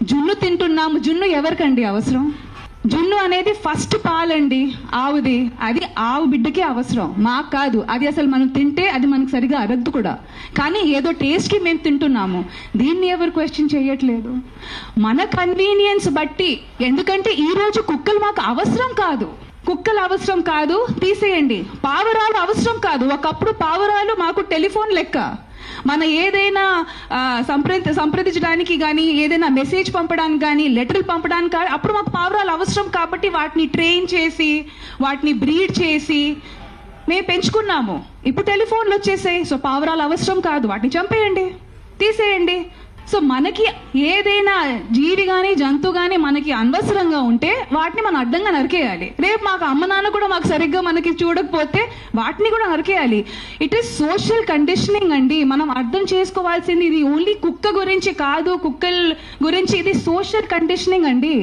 జున్ను తింటున్నాము. జున్ను ఎవరికండి అవసరం? జున్ను అనేది ఫస్ట్ పాలండి ఆవుది. అది ఆవు బిడ్డకే అవసరం, మాకు కాదు. అది అసలు మనం తింటే అది మనకు సరిగా అరగదు కూడా. కానీ ఏదో టేస్ట్కి మేము తింటున్నాము. దీన్ని ఎవరు క్వశ్చన్ చేయట్లేదు. మన కన్వీనియన్స్ బట్టి. ఎందుకంటే ఈరోజు కుక్కలు మాకు అవసరం కాదు. కుక్కలు అవసరం కాదు, తీసేయండి. పావురాలు అవసరం కాదు. ఒకప్పుడు పావురాలు మాకు టెలిఫోన్ లెక్క. మన ఏదైనా సంప్రదించడానికి కానీ, ఏదైనా మెసేజ్ పంపడానికి కానీ, లెటర్లు పంపడానికి కానీ అప్పుడు మాకు పావురాలు అవసరం. కాబట్టి వాటిని ట్రైన్ చేసి, వాటిని బ్రీడ్ చేసి మేము పెంచుకున్నాము. ఇప్పుడు టెలిఫోన్లు వచ్చేసాయి. సో పావురాలు అవసరం కాదు, వాటిని చంపేయండి, తీసేయండి. సో మనకి ఏదైనా జీవి కానీ జంతువు కానీ మనకి అనవసరంగా ఉంటే వాటిని మనం అడ్డంగా నరికేయాలి. రేపు మాకు అమ్మ నాన్న కూడా మాకు సరిగ్గా మనకి చూడకపోతే వాటిని కూడా నరికేయాలి. ఇట్ ఈస్ సోషల్ కండిషనింగ్ అండి. మనం అర్థం చేసుకోవాల్సింది ఇది ఓన్లీ కుక్క గురించి కాదు, కుక్కల గురించి. ఇది సోషల్ కండిషనింగ్ అండి.